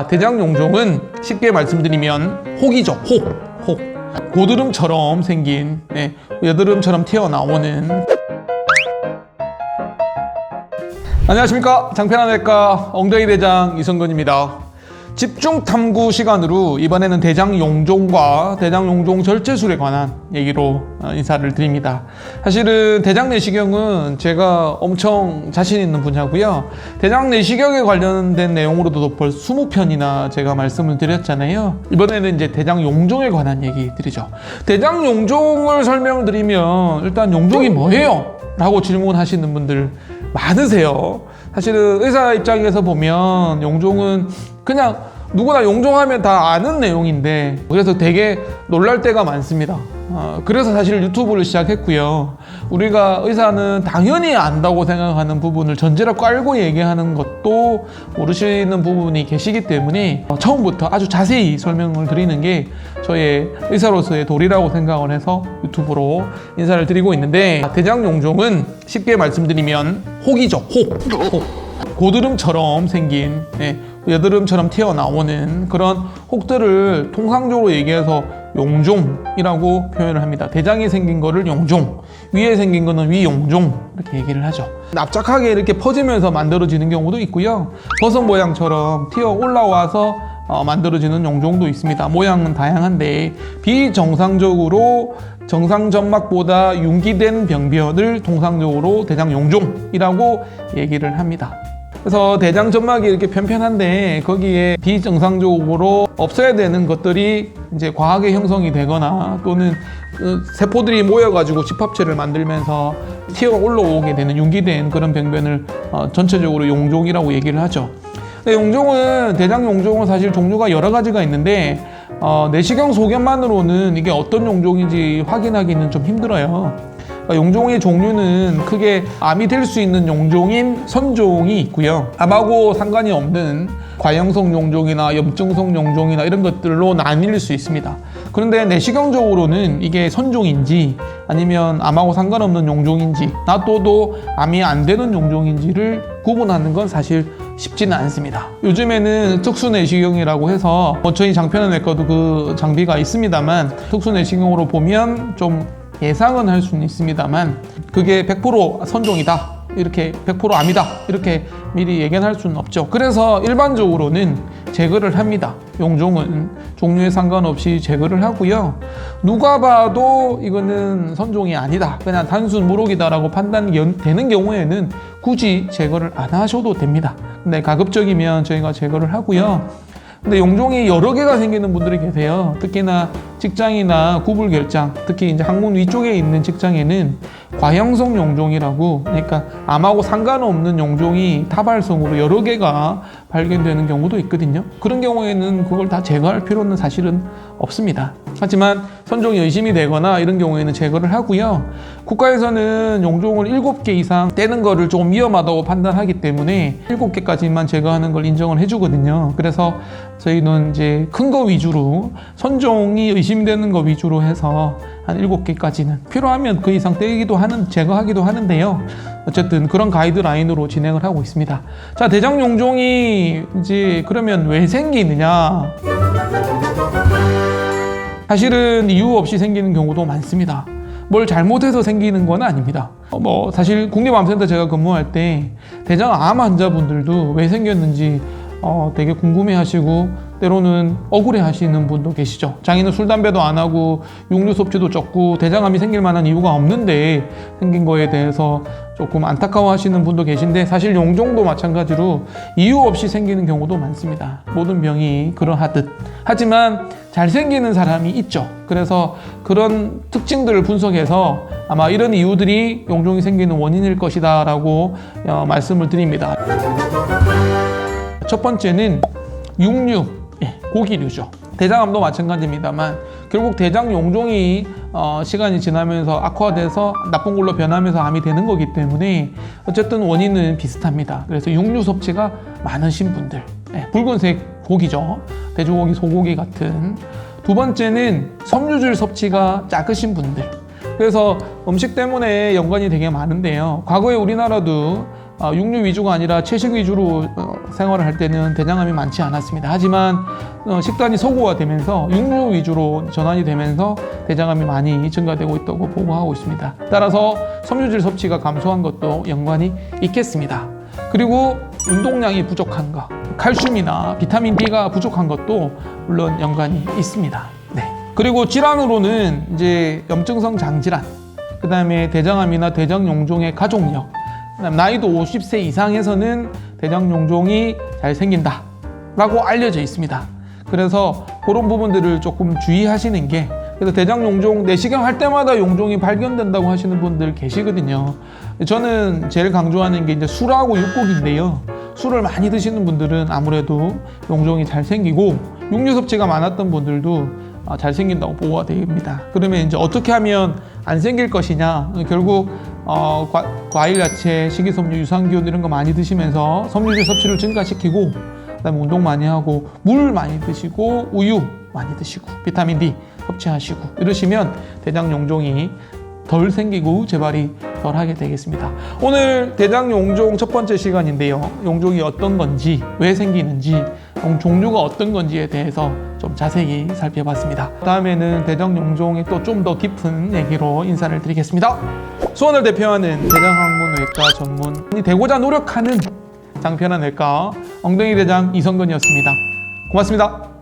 대장용종은 쉽게 말씀드리면 혹이죠. 혹. 고드름처럼 생긴, 여드름처럼 튀어나오는. 안녕하십니까. 장편한외과 엉덩이 대장 이성근입니다. 집중 탐구 시간으로 이번에는 대장용종과 대장용종 절제술에 관한 얘기로 인사를 드립니다. 사실은 대장내시경은 제가 엄청 자신 있는 분야고요. 대장내시경에 관련된 내용으로도 벌써 20편이나 제가 말씀을 드렸잖아요. 이번에는 이제 대장용종에 관한 얘기 드리죠. 대장용종을 설명을 드리면 일단 용종이 뭐예요? 라고 질문하시는 분들 많으세요. 사실은 의사 입장에서 보면 용종은 그냥 누구나 용종하면 다 아는 내용인데, 그래서 되게 놀랄 때가 많습니다. 그래서 사실 유튜브를 시작했고요. 우리가 의사는 당연히 안다고 생각하는 부분을 전제로 깔고 얘기하는 것도 모르시는 부분이 계시기 때문에 처음부터 아주 자세히 설명을 드리는 게 저의 의사로서의 도리라고 생각을 해서 유튜브로 인사를 드리고 있는데, 대장용종은 쉽게 말씀드리면 혹이죠. 혹. 고드름처럼 생긴, 여드름처럼 튀어나오는 그런 혹들을 통상적으로 얘기해서 용종이라고 표현을 합니다. 대장에 생긴 거를 용종, 위에 생긴 거는 위용종 이렇게 얘기를 하죠. 납작하게 이렇게 퍼지면서 만들어지는 경우도 있고요. 버섯 모양처럼 튀어 올라와서 만들어지는 용종도 있습니다. 모양은 다양한데 비정상적으로 정상 점막보다 융기된 병변을 통상적으로 대장용종이라고 얘기를 합니다. 그래서 대장 점막이 이렇게 편편한데 거기에 비정상적으로 없어야 되는 것들이 이제 과하게 형성이 되거나 또는 세포들이 모여가지고 집합체를 만들면서 튀어 올라오게 되는 융기된 그런 병변을 전체적으로 용종이라고 얘기를 하죠. 용종은 대장용종은 사실 종류가 여러 가지가 있는데 내시경 소견만으로는 이게 어떤 용종인지 확인하기는 좀 힘들어요. 용종의 종류는 크게 암이 될 수 있는 용종인 선종이 있고요. 암하고 상관이 없는 과형성 용종이나 염증성 용종이나 이런 것들로 나뉠 수 있습니다. 그런데 내시경적으로는 이게 선종인지 아니면 암하고 상관없는 용종인지 놔둬도 암이 안 되는 용종인지를 구분하는 건 사실 쉽지는 않습니다. 요즘에는 특수내시경이라고 해서 저희 장편한외과도 그 장비가 있습니다만, 특수내시경으로 보면 좀 예상은 할 수는 있습니다만 그게 100% 선종이다, 이렇게 100% 암이다 이렇게 미리 예견할 수는 없죠. 그래서 일반적으로는 제거를 합니다. 용종은 종류에 상관없이 제거를 하고요. 누가 봐도 이거는 선종이 아니다, 그냥 단순 물혹이다라고 판단이 되는 경우에는 굳이 제거를 안 하셔도 됩니다. 근데 가급적이면 저희가 제거를 하고요. 근데 용종이 여러 개가 생기는 분들이 계세요. 특히나 직장이나 구불결장, 특히 이제 항문 위쪽에 있는 직장에는 과형성 용종이라고, 그러니까 암하고 상관없는 용종이 다발성으로 여러 개가 발견되는 경우도 있거든요. 그런 경우에는 그걸 다 제거할 필요는 사실은 없습니다. 하지만 선종이 의심이 되거나 이런 경우에는 제거를 하고요. 국가에서는 용종을 7개 이상 떼는 거를 조금 위험하다고 판단하기 때문에 7개까지만 제거하는 걸 인정을 해주거든요. 그래서 저희는 이제 큰 거 위주로, 선종이 의심되는 거 위주로 해서 한 7개까지는, 필요하면 그 이상 떼기도 제거하기도 하는데요. 어쨌든 그런 가이드라인으로 진행을 하고 있습니다. 자, 대장용종이 이제 그러면 왜 생기느냐? 사실은 이유 없이 생기는 경우도 많습니다. 뭘 잘못해서 생기는 건 아닙니다. 사실 국립암센터 제가 근무할 때 대장암 환자분들도 왜 생겼는지 되게 궁금해하시고 때로는 억울해하시는 분도 계시죠. 자기는 술, 담배도 안 하고 육류 섭취도 적고 대장암이 생길 만한 이유가 없는데 생긴 거에 대해서 조금 안타까워하시는 분도 계신데, 사실 용종도 마찬가지로 이유 없이 생기는 경우도 많습니다. 모든 병이 그러하듯. 하지만 잘 생기는 사람이 있죠. 그래서 그런 특징들을 분석해서 아마 이런 이유들이 용종이 생기는 원인일 것이다 라고 말씀을 드립니다. 첫 번째는 육류, 고기류죠. 대장암도 마찬가지입니다만 결국 대장용종이 시간이 지나면서 악화돼서 나쁜 걸로 변하면서 암이 되는 거기 때문에 어쨌든 원인은 비슷합니다. 그래서 육류 섭취가 많으신 분들, 붉은색 고기죠. 돼지고기, 소고기 같은. 두 번째는 섬유질 섭취가 작으신 분들. 그래서 음식 때문에 연관이 되게 많은데요. 과거에 우리나라도 육류 위주가 아니라 채식 위주로 생활을 할 때는 대장암이 많지 않았습니다. 하지만 식단이 서구화되면서 육류 위주로 전환이 되면서 대장암이 많이 증가되고 있다고 보고하고 있습니다. 따라서 섬유질 섭취가 감소한 것도 연관이 있겠습니다. 그리고 운동량이 부족한 것, 칼슘이나 비타민 D가 부족한 것도 물론 연관이 있습니다. 네. 그리고 질환으로는 이제 염증성 장질환, 그 다음에 대장암이나 대장용종의 가족력, 나이도 50세 이상에서는 대장용종이 잘 생긴다 라고 알려져 있습니다. 그래서 그런 부분들을 조금 주의하시는 게, 그래서 대장용종 내시경 할 때마다 용종이 발견된다고 하시는 분들 계시거든요. 저는 제일 강조하는 게 이제 술하고 육고기인데요. 술을 많이 드시는 분들은 아무래도 용종이 잘 생기고, 육류 섭취가 많았던 분들도 잘 생긴다고 보고가 됩니다. 그러면 이제 어떻게 하면 안 생길 것이냐? 결국 과일, 야채, 식이섬유, 유산균 이런 거 많이 드시면서 섬유질 섭취를 증가시키고, 그다음에 운동 많이 하고 물 많이 드시고 우유 많이 드시고 비타민 D 섭취하시고 이러시면 대장용종이 덜 생기고 재발이 덜 하게 되겠습니다. 오늘 대장용종 첫 번째 시간인데요. 용종이 어떤 건지, 왜 생기는지, 종류가 어떤 건지에 대해서 좀 자세히 살펴봤습니다. 다음에는 대장용종의 또 좀 더 깊은 얘기로 인사를 드리겠습니다. 수원을 대표하는 대장학문외과 전문이 되고자 노력하는 장편한 외과 엉덩이 대장 이성근이었습니다. 고맙습니다.